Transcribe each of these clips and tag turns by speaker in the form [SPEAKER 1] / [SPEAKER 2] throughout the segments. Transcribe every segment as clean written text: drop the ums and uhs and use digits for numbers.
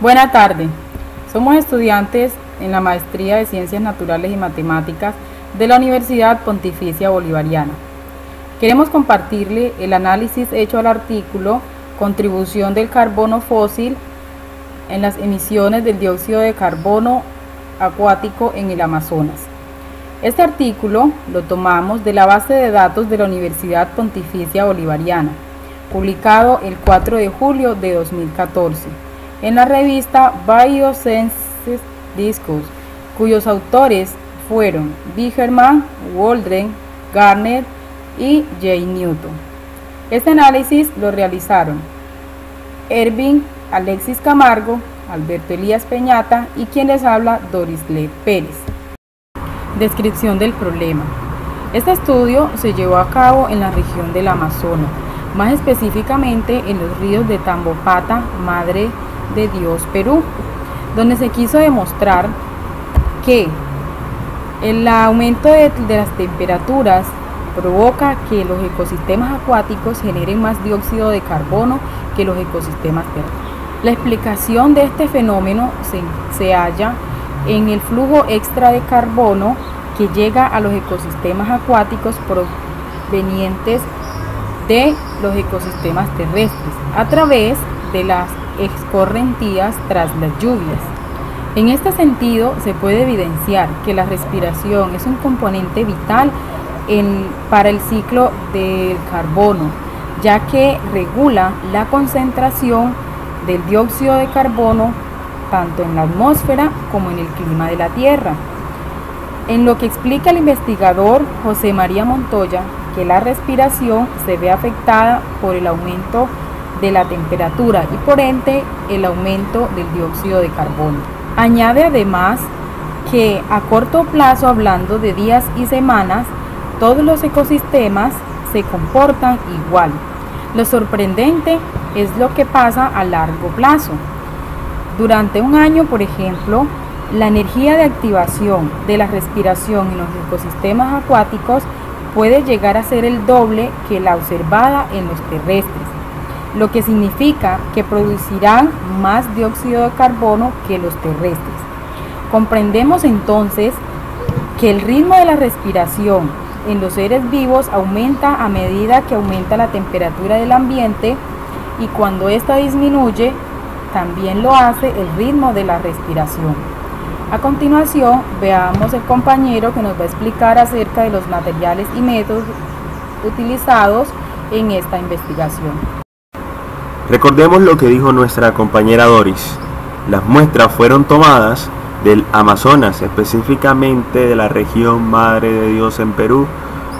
[SPEAKER 1] Buena tarde. Somos estudiantes en la Maestría de Ciencias Naturales y Matemáticas de la Universidad Pontificia Bolivariana. Queremos compartirle el análisis hecho al artículo Contribución del carbono fósil en las emisiones del dióxido de carbono acuático en el Amazonas. Este artículo lo tomamos de la base de datos de la Universidad Pontificia Bolivariana, publicado el 4 de julio de 2014, en la revista Biosciences Discus, cuyos autores fueron Bigerman, Waldron, Garnett y J. Newton. Este análisis lo realizaron Ervin Alexis Camargo, Alberto Elías Peñata y quien les habla, Doris Lee Pérez. Descripción del problema. Este estudio se llevó a cabo en la región del Amazonas, más específicamente en los ríos de Tambopata, Madre de Dios, Perú, donde se quiso demostrar que el aumento de las temperaturas provoca que los ecosistemas acuáticos generen más dióxido de carbono que los ecosistemas terrestres. La explicación de este fenómeno se halla en el flujo extra de carbono que llega a los ecosistemas acuáticos provenientes de los ecosistemas terrestres a través de las escorrentías tras las lluvias. En este sentido, se puede evidenciar que la respiración es un componente vital para el ciclo del carbono, ya que regula la concentración del dióxido de carbono tanto en la atmósfera como en el clima de la Tierra. En lo que explica el investigador José María Montoya, que la respiración se ve afectada por el aumento de la temperatura y por ende el aumento del dióxido de carbono. Añade además que a corto plazo, hablando de días y semanas, todos los ecosistemas se comportan igual. Lo sorprendente es lo que pasa a largo plazo. Durante un año, por ejemplo, la energía de activación de la respiración en los ecosistemas acuáticos puede llegar a ser el doble que la observada en los terrestres, lo que significa que producirán más dióxido de carbono que los terrestres. Comprendemos entonces que el ritmo de la respiración en los seres vivos aumenta a medida que aumenta la temperatura del ambiente, y cuando ésta disminuye, también lo hace el ritmo de la respiración. A continuación, veamos el compañero que nos va a explicar acerca de los materiales y métodos utilizados en esta investigación.
[SPEAKER 2] Recordemos lo que dijo nuestra compañera Doris. Las muestras fueron tomadas del Amazonas, específicamente de la región Madre de Dios en Perú,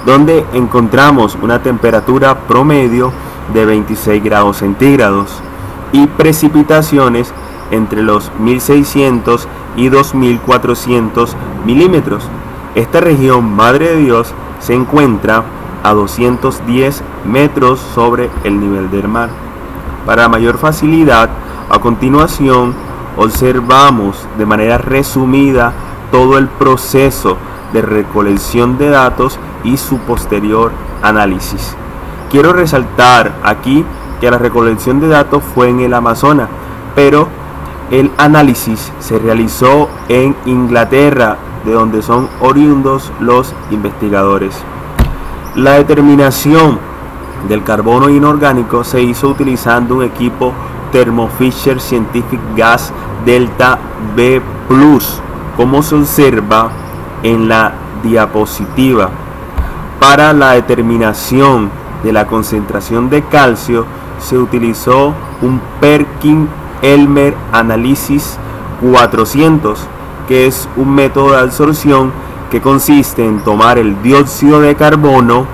[SPEAKER 2] donde encontramos una temperatura promedio de 26 grados centígrados y precipitaciones entre los 1600 y 2400 milímetros. Esta región Madre de Dios se encuentra a 210 metros sobre el nivel del mar. Para mayor facilidad, a continuación observamos de manera resumida todo el proceso de recolección de datos y su posterior análisis. Quiero resaltar aquí que la recolección de datos fue en el Amazonas, pero el análisis se realizó en Inglaterra, de donde son oriundos los investigadores. La determinación del carbono inorgánico se hizo utilizando un equipo Thermo Fisher Scientific Gas Delta B+, como se observa en la diapositiva. Para la determinación de la concentración de calcio se utilizó un Perkin-Elmer Analysis 400, que es un método de absorción que consiste en tomar el dióxido de carbono,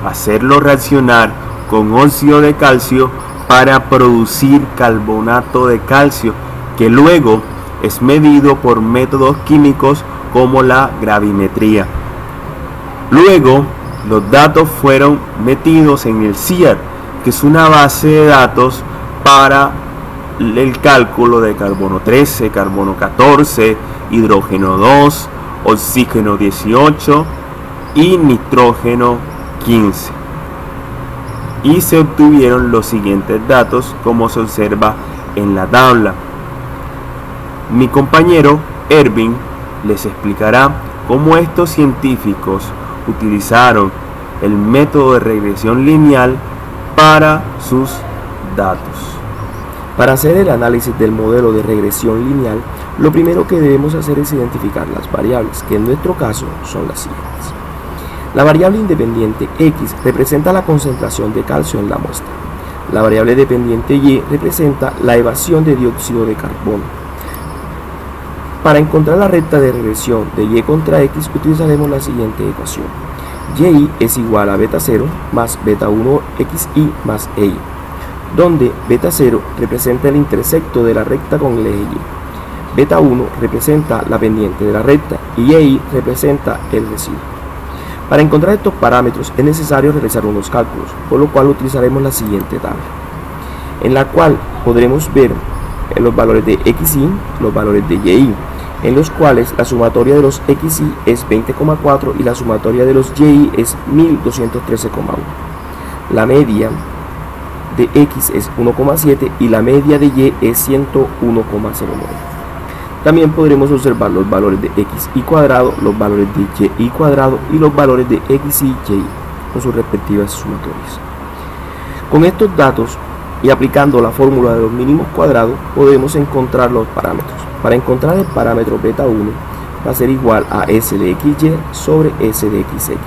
[SPEAKER 2] hacerlo reaccionar con óxido de calcio para producir carbonato de calcio, que luego es medido por métodos químicos como la gravimetría. Luego, los datos fueron metidos en el CIAT, que es una base de datos para el cálculo de carbono 13, carbono 14, hidrógeno 2, oxígeno 18 y nitrógeno 15. Y se obtuvieron los siguientes datos, como se observa en la tabla. Mi compañero Ervin les explicará cómo estos científicos utilizaron el método de regresión lineal para sus datos.
[SPEAKER 3] Para hacer el análisis del modelo de regresión lineal, lo primero que debemos hacer es identificar las variables, que en nuestro caso son las siguientes. La variable independiente X representa la concentración de calcio en la muestra. La variable dependiente Y representa la evasión de dióxido de carbono. Para encontrar la recta de regresión de Y contra X utilizaremos la siguiente ecuación. Y es igual a beta 0 más beta 1 XY más EY, donde beta 0 representa el intersecto de la recta con el eje Y, beta 1 representa la pendiente de la recta y EY representa el residuo. Para encontrar estos parámetros es necesario realizar unos cálculos, por lo cual utilizaremos la siguiente tabla, en la cual podremos ver los valores de XY, los valores de YY, en los cuales la sumatoria de los XY es 20,4 y la sumatoria de los YY es 1213,1. La media de X es 1,7 y la media de Y es 101,09. También podremos observar los valores de XY cuadrado, los valores de YY cuadrado y los valores de XY y YY con sus respectivas sumatorias. Con estos datos y aplicando la fórmula de los mínimos cuadrados podemos encontrar los parámetros. Para encontrar el parámetro beta 1 va a ser igual a S de XY sobre S de XX.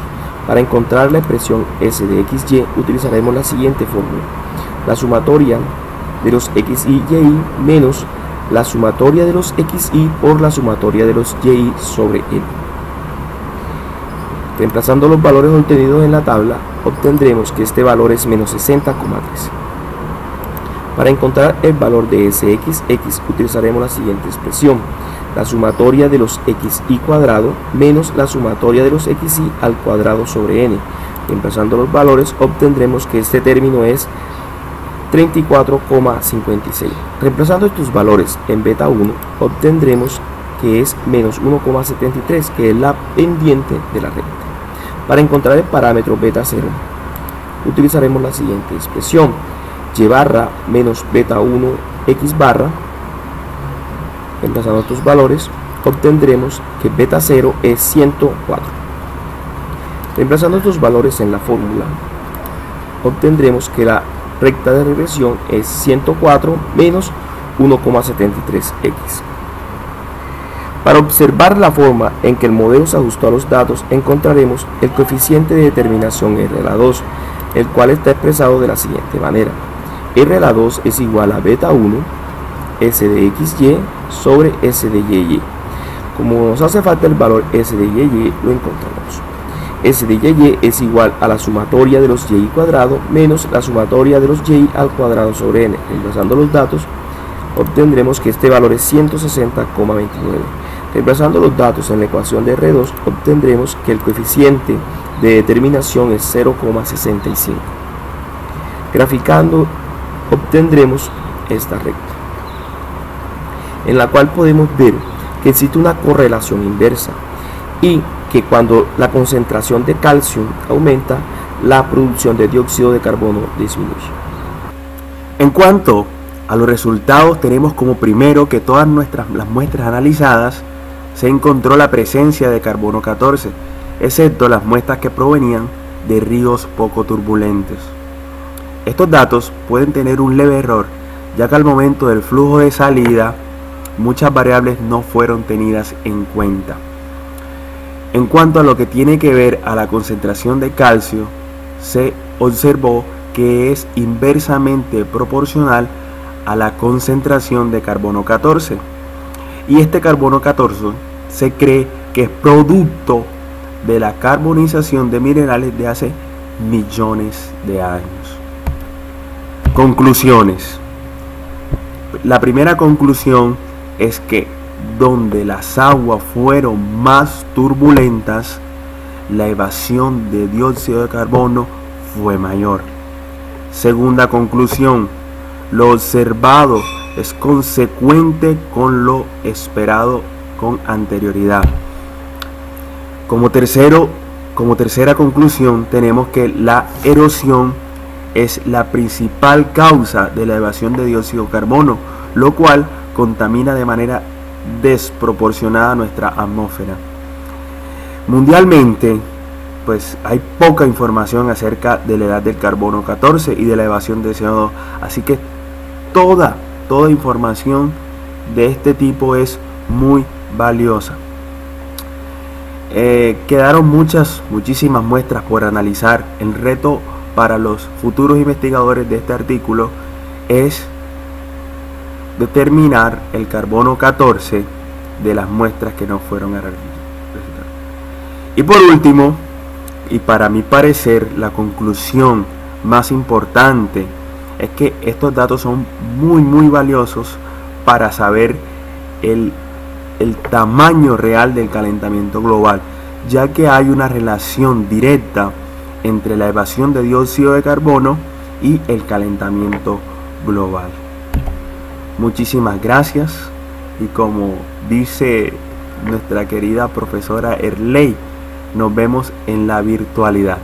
[SPEAKER 3] Para encontrar la expresión S de XY utilizaremos la siguiente fórmula. La sumatoria de los XY y YY menos la sumatoria de los XY por la sumatoria de los YY sobre N. Reemplazando los valores obtenidos en la tabla, obtendremos que este valor es menos 60,3. Para encontrar el valor de SXX utilizaremos la siguiente expresión. La sumatoria de los XY cuadrado menos la sumatoria de los XY al cuadrado sobre N. Reemplazando los valores obtendremos que este término es 34,56. Reemplazando estos valores en beta 1 obtendremos que es menos 1,73, que es la pendiente de la recta. Para encontrar el parámetro beta 0 utilizaremos la siguiente expresión. Y barra menos beta 1 X barra. Reemplazando estos valores obtendremos que beta 0 es 104. Reemplazando estos valores en la fórmula obtendremos que la recta de regresión es 104 menos 1,73x. Para observar la forma en que el modelo se ajustó a los datos encontraremos el coeficiente de determinación R a la 2, el cual está expresado de la siguiente manera. R a la 2 es igual a beta 1 S de XY sobre S de YY. Como nos hace falta el valor S de YY, lo encontramos. S de YY es igual a la sumatoria de los YY cuadrado menos la sumatoria de los YY al cuadrado sobre N. Reemplazando los datos obtendremos que este valor es 160,29. Reemplazando los datos en la ecuación de R2 obtendremos que el coeficiente de determinación es 0,65. Graficando obtendremos esta recta, en la cual podemos ver que existe una correlación inversa y que cuando la concentración de calcio aumenta, la producción de dióxido de carbono disminuye.
[SPEAKER 2] En cuanto a los resultados, tenemos como primero que todas las muestras analizadas se encontró la presencia de carbono 14, excepto las muestras que provenían de ríos poco turbulentos. Estos datos pueden tener un leve error, ya que al momento del flujo de salida muchas variables no fueron tenidas en cuenta. En cuanto a lo que tiene que ver a la concentración de calcio, se observó que es inversamente proporcional a la concentración de carbono 14, y este carbono 14 se cree que es producto de la carbonización de minerales de hace millones de años. Conclusiones. La primera conclusión es que donde las aguas fueron más turbulentas, la evasión de dióxido de carbono fue mayor. Segunda conclusión, lo observado es consecuente con lo esperado con anterioridad. Como tercera conclusión, tenemos que la erosión es la principal causa de la evasión de dióxido de carbono, lo cual contamina de manera desproporcionada a nuestra atmósfera. Mundialmente, pues hay poca información acerca de la edad del carbono 14 y de la evasión de CO2, así que toda información de este tipo es muy valiosa. Quedaron muchísimas muestras por analizar. El reto para los futuros investigadores de este artículo es determinar el carbono 14 de las muestras que no fueron a realizar. Y por último, y para mi parecer, la conclusión más importante es que estos datos son muy valiosos para saber el tamaño real del calentamiento global, ya que hay una relación directa entre la evasión de dióxido de carbono y el calentamiento global. Muchísimas gracias, y como dice nuestra querida profesora Erley, nos vemos en la virtualidad.